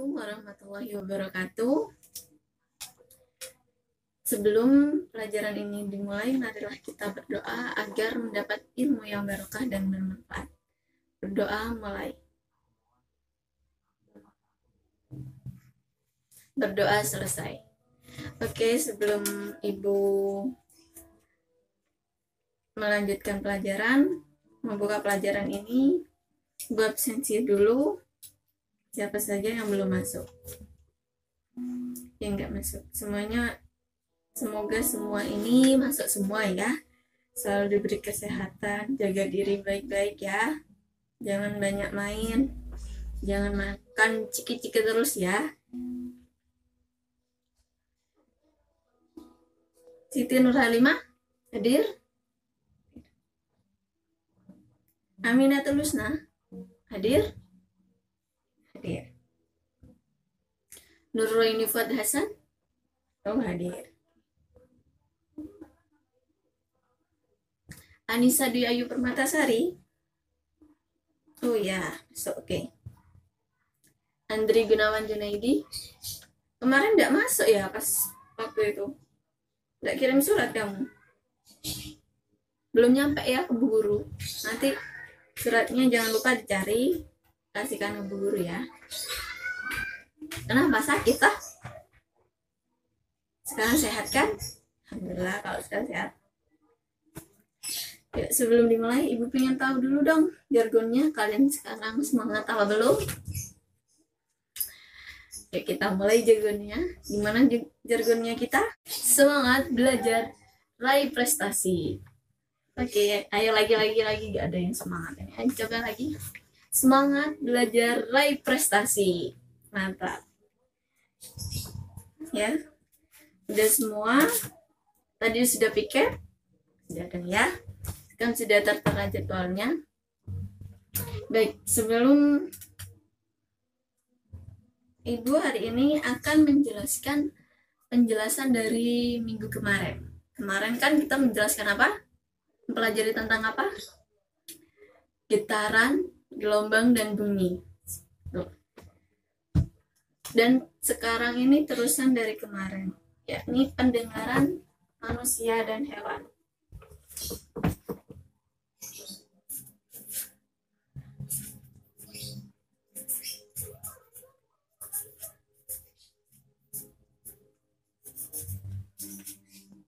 Assalamualaikum warahmatullahi wabarakatuh. Sebelum pelajaran ini dimulai, marilah kita berdoa agar mendapat ilmu yang barokah dan bermanfaat. Berdoa mulai. Berdoa selesai. Oke, sebelum Ibu melanjutkan pelajaran, membuka pelajaran ini, Ibu absensi dulu. Siapa saja yang belum masuk, yang nggak masuk, semuanya semoga semua ini masuk semua ya. Selalu diberi kesehatan, jaga diri baik-baik ya, jangan banyak main, jangan makan ciki-ciki terus ya. Siti Nurhalimah hadir? Aminatul Husna hadir? Hadir. Nurroini Fuad Hasan? Oh, hadir. Anissa Dwi Ayu Permatasari? Oh ya, so, oke. Andri Gunawan Junaidi? Kemarin enggak masuk ya pas waktu itu? Enggak kirim surat kamu? Belum nyampe ya ke Bu Guru. Nanti suratnya jangan lupa dicari, kasihkan ke Bu Guru ya. Kenapa sakit ah? Sekarang sehat kan? Alhamdulillah kalau sudah sehat. Ya, sebelum dimulai, Ibu pengen tahu dulu dong jargonnya. Kalian sekarang semangat apa belum? Ya, kita mulai jargonnya. Gimana jargonnya kita? Semangat belajar, raih prestasi. Oke, ayo lagi, gak ada yang semangat ini. Ayo coba lagi. Semangat belajar, raih prestasi. Mantap. Ya, udah semua. Tadi sudah piket? Sudah kan ya? Kan sudah tertera jadwalnya. Baik, sebelum Ibu hari ini akan menjelaskan penjelasan dari minggu kemarin. Kemarin kan kita menjelaskan apa? Mempelajari tentang apa? Getaran, gelombang, dan bunyi. Dan sekarang ini terusan dari kemarin, yakni pendengaran manusia dan hewan.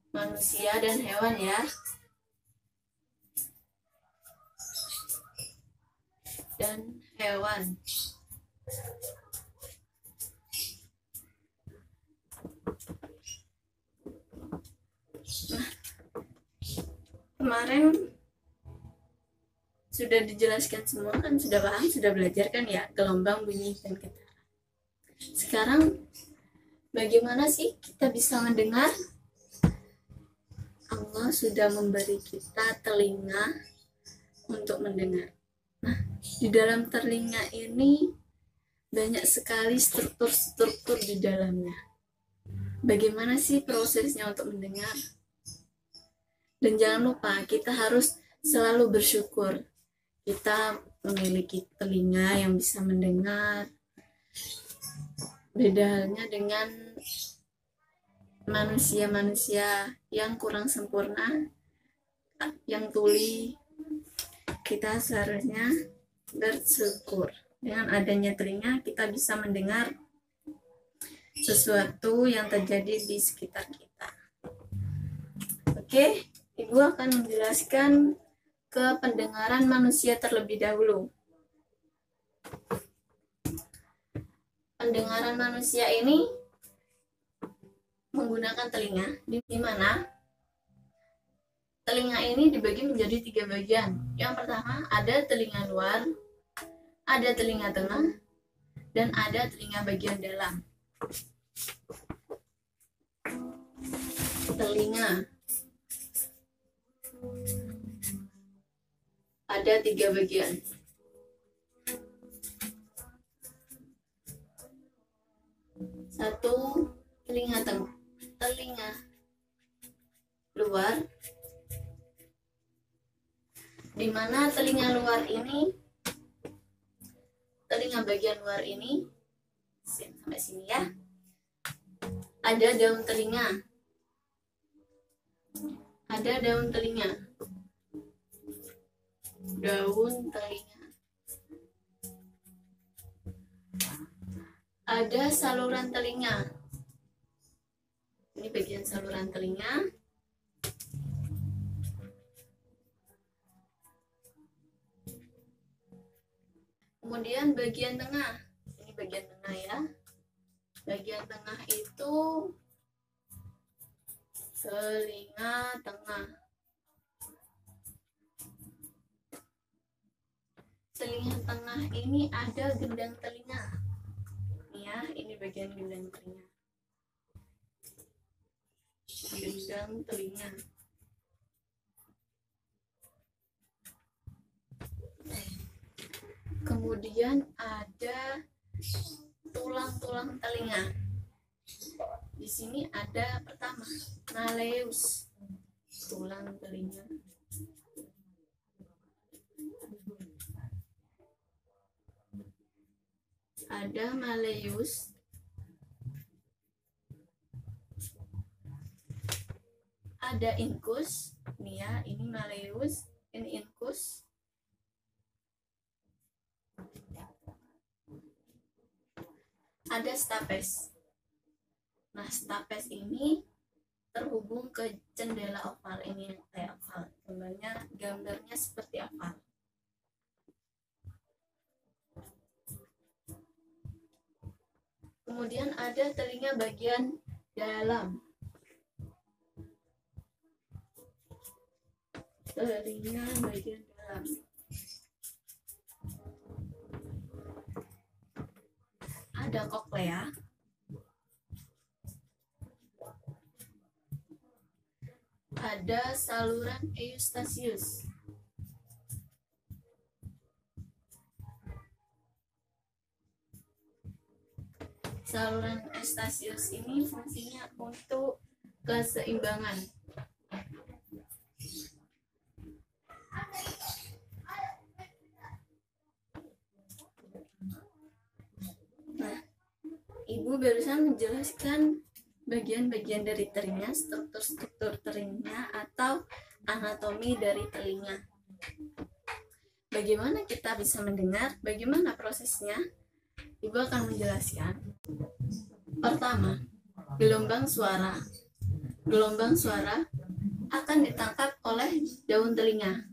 Manusia dan hewan ya. Dan hewan. Nah, kemarin sudah dijelaskan semua kan, sudah paham, sudah belajar kan ya, gelombang, bunyi, dan getaran. Sekarang bagaimana sih kita bisa mendengar? Allah sudah memberi kita telinga untuk mendengar. Nah, di dalam telinga ini banyak sekali struktur-struktur di dalamnya. Bagaimana sih prosesnya untuk mendengar? Dan jangan lupa, kita harus selalu bersyukur. Kita memiliki telinga yang bisa mendengar. Beda halnya dengan manusia-manusia yang kurang sempurna, yang tuli. Kita seharusnya bersyukur. Dengan adanya telinga, kita bisa mendengar sesuatu yang terjadi di sekitar kita. Oke, Ibu akan menjelaskan ke pendengaran manusia terlebih dahulu. Pendengaran manusia ini menggunakan telinga, di mana telinga ini dibagi menjadi 3 bagian. Yang pertama ada telinga luar, ada telinga tengah, dan ada telinga bagian dalam. Telinga ada 3 bagian. Satu, telinga tengah, telinga luar, di mana telinga luar ini, telinga bagian luar ini jelasin sampai sini ya. Ada daun telinga. Ada daun telinga. Daun telinga. Ada saluran telinga. Ini bagian saluran telinga. Kemudian bagian tengah. Ini bagian tengah ya. Bagian tengah itu telinga tengah. Telinga tengah ini ada gendang telinga. Ini ya, ini bagian gendang telinga. Gendang telinga. Kemudian ada tulang-tulang telinga. Di sini ada pertama malleus, tulang telinga. Ada malleus. Ada incus. Nih ya, ini malleus, ini incus. Ada stapes. Nah, stapes ini terhubung ke jendela oval. Ini kayak oval. Gambarnya seperti oval. Kemudian ada telinga bagian dalam. Telinga bagian dalam. Ada koklea. Ada saluran Eustachius. Saluran Eustachius ini fungsinya untuk keseimbangan. Nah, Ibu barusan menjelaskan bagian-bagian dari telinga, struktur-struktur telinga atau anatomi dari telinga. Bagaimana kita bisa mendengar? Bagaimana prosesnya? Ibu akan menjelaskan. Pertama, gelombang suara. Gelombang suara akan ditangkap oleh daun telinga.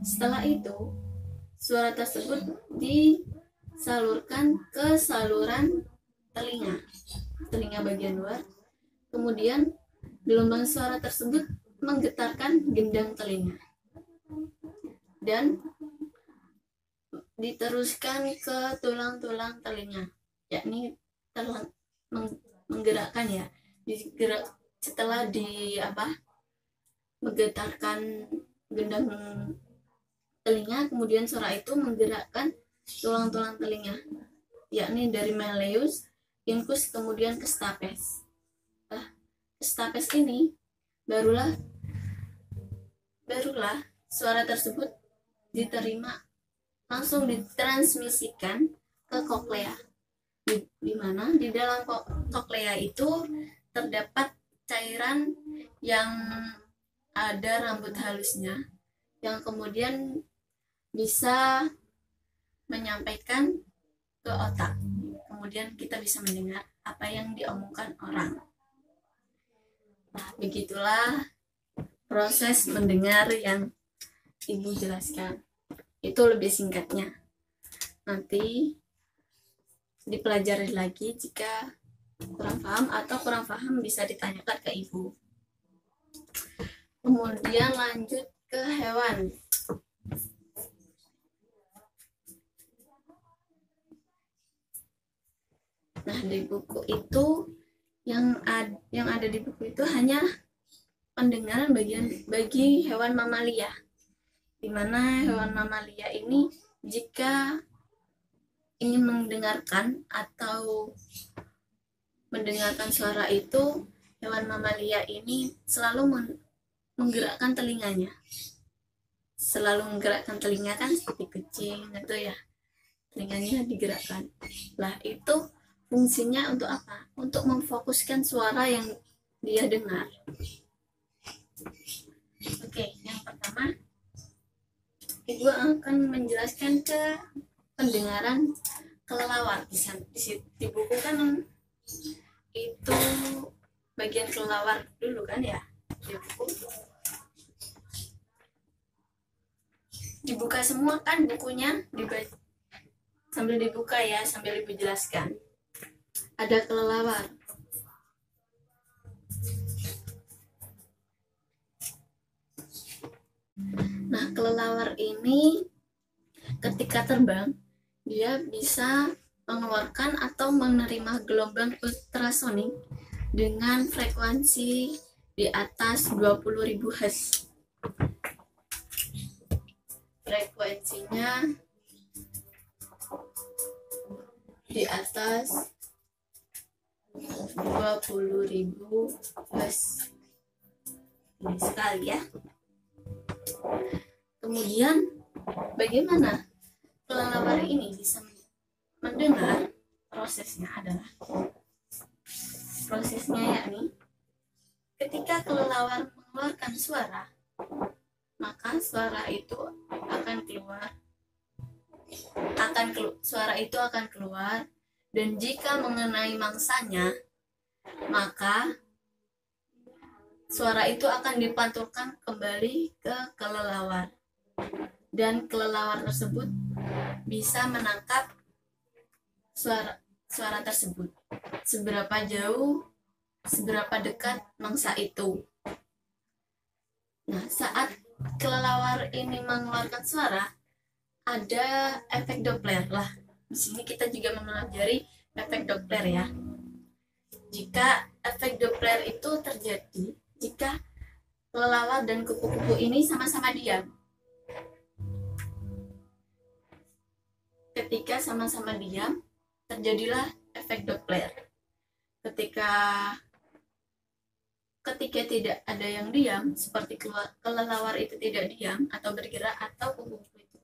Setelah itu, suara tersebut disalurkan ke saluran telinga bagian luar. Kemudian, gelombang suara tersebut menggetarkan gendang telinga dan diteruskan ke tulang-tulang telinga, yakni menggerakkan ya, setelah menggetarkan gendang telinga, kemudian suara itu menggerakkan tulang-tulang telinga, yakni dari malleus, incus, kemudian ke stapes. Stapes ini barulah suara tersebut diterima, langsung ditransmisikan ke koklea, di mana di dalam koklea itu terdapat cairan yang ada rambut halusnya, yang kemudian bisa menyampaikan ke otak. Kemudian kita bisa mendengar apa yang diomongkan orang. Nah, begitulah proses mendengar yang Ibu jelaskan. Itu lebih singkatnya. Nanti dipelajari lagi, jika kurang paham atau kurang paham bisa ditanyakan ke Ibu. Kemudian lanjut ke hewan. Nah, di buku itu yang ada di buku itu hanya pendengaran bagi hewan mamalia, di mana hewan mamalia ini jika ingin mendengarkan atau mendengarkan suara itu, hewan mamalia ini selalu menggerakkan telinganya. Selalu menggerakkan telinga, kan seperti kucing itu ya, telinganya digerakkan. Lah itu fungsinya untuk apa? Untuk memfokuskan suara yang dia dengar. Oke, yang pertama Ibu akan menjelaskan ke pendengaran kelelawar. Di buku kan itu bagian kelelawar dulu kan ya, di buku dibuka semua kan bukunya, sambil dibuka ya, sambil Ibu jelaskan. Ada kelelawar. Nah, kelelawar ini ketika terbang dia bisa mengeluarkan atau menerima gelombang ultrasonik dengan frekuensi di atas 20.000 Hz. Frekuensinya di atas 20.000 Hz. Ini sekali ya. Kemudian bagaimana kelelawar ini bisa mendengar? Prosesnya yakni ketika kelelawar mengeluarkan suara, maka suara itu akan keluar dan jika mengenai mangsanya, maka suara itu akan dipantulkan kembali ke kelelawar dan kelelawar tersebut bisa menangkap suara tersebut seberapa jauh, seberapa dekat mangsa itu. Nah, saat kelelawar ini mengeluarkan suara, ada efek Doppler lah. Di sini kita juga mempelajari efek Doppler ya. Jika efek Doppler itu terjadi jika kelelawar dan kupu-kupu ini sama-sama diam. Ketika sama-sama diam, terjadilah efek Doppler. Ketika tidak ada yang diam, seperti kelelawar itu tidak diam atau bergerak atau kupu-kupu itu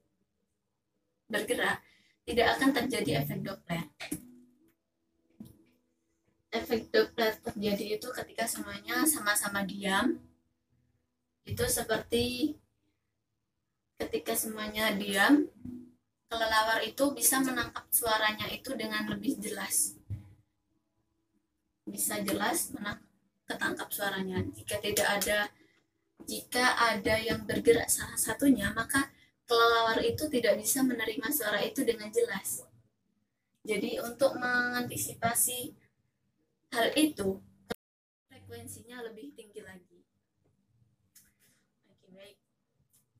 bergerak, tidak akan terjadi efek Doppler. Efek Doppler terjadi itu ketika semuanya sama-sama diam. Itu seperti ketika semuanya diam, kelelawar itu bisa menangkap suaranya itu dengan lebih jelas. Bisa jelas ketangkap suaranya. Jika ada yang bergerak salah satunya, maka kelelawar itu tidak bisa menerima suara itu dengan jelas. Jadi untuk mengantisipasi hal itu, frekuensinya lebih tinggi lagi. Oke, baik.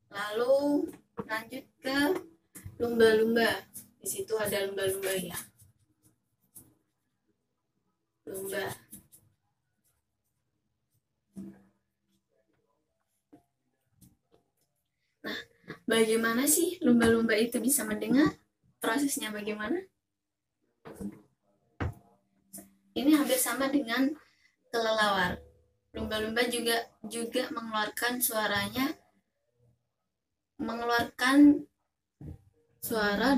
Lalu lanjut ke lumba-lumba. Di situ ada lumba-lumba ya. Lumba. Nah, bagaimana sih lumba-lumba itu bisa mendengar? Prosesnya bagaimana? Ini hampir sama dengan kelelawar. Lumba-lumba juga mengeluarkan suara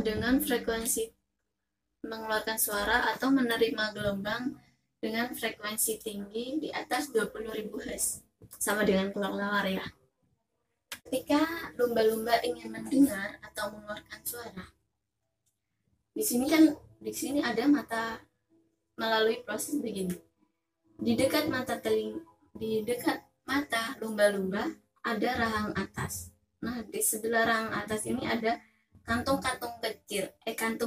dengan frekuensi mengeluarkan suara atau menerima gelombang dengan frekuensi tinggi di atas 20.000 Hz. Sama dengan kelelawar ya. Ketika lumba-lumba ingin mendengar atau mengeluarkan suara, di sini ada mata. Melalui proses begini, di dekat mata lumba-lumba ada rahang atas. Nah, di sebelah rahang atas ini ada kantung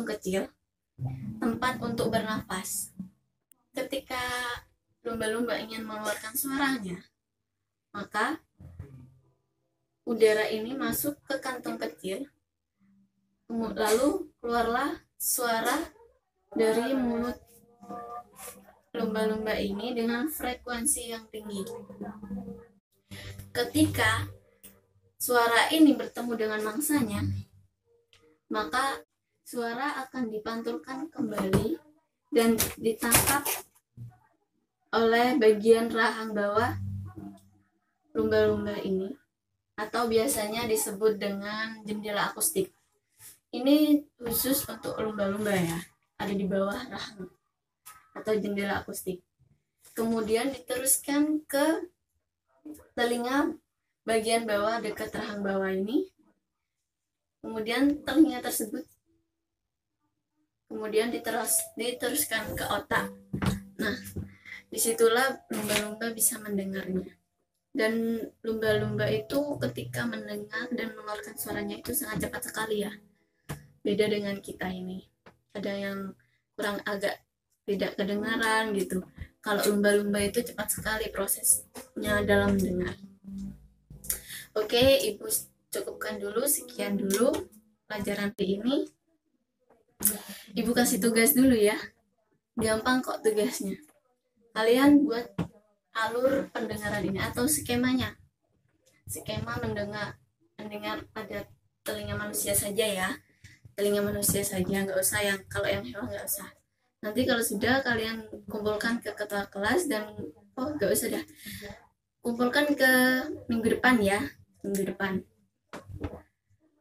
kecil tempat untuk bernafas. Ketika lumba-lumba ingin mengeluarkan suaranya, maka udara ini masuk ke kantung kecil, lalu keluarlah suara dari mulut lumba-lumba ini dengan frekuensi yang tinggi. Ketika suara ini bertemu dengan mangsanya, maka suara akan dipantulkan kembali dan ditangkap oleh bagian rahang bawah lumba-lumba ini, atau biasanya disebut dengan jendela akustik. Ini khusus untuk lumba-lumba ya, ada di bawah rahang. atau jendela akustik. Kemudian diteruskan ke telinga bagian bawah dekat rahang bawah ini. Kemudian telinga tersebut kemudian diteruskan ke otak. Nah, disitulah lumba-lumba bisa mendengarnya. Dan lumba-lumba itu ketika mendengar dan mengeluarkan suaranya itu sangat cepat sekali ya. Beda dengan kita ini. Ada yang kurang agak tidak kedengaran gitu. Kalau lumba-lumba itu cepat sekali prosesnya dalam mendengar. Oke, Ibu cukupkan dulu, sekian dulu pelajaran hari ini. Ibu kasih tugas dulu ya. Gampang kok tugasnya. Kalian buat alur pendengaran ini atau skemanya. Skema mendengar pada telinga manusia saja ya. Telinga manusia saja, nggak usah yang kalau yang hewan nggak usah. Nanti kalau sudah kalian kumpulkan ke ketua kelas dan nggak usah dah. Kumpulkan ke minggu depan ya. Minggu depan.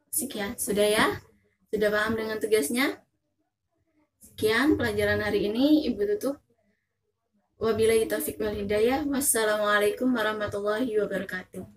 Sekian, sudah ya? Sudah paham dengan tugasnya? Sekian pelajaran hari ini, Ibu tutup. Wabillahi taufiq wal hidayah. Wassalamualaikum warahmatullahi wabarakatuh.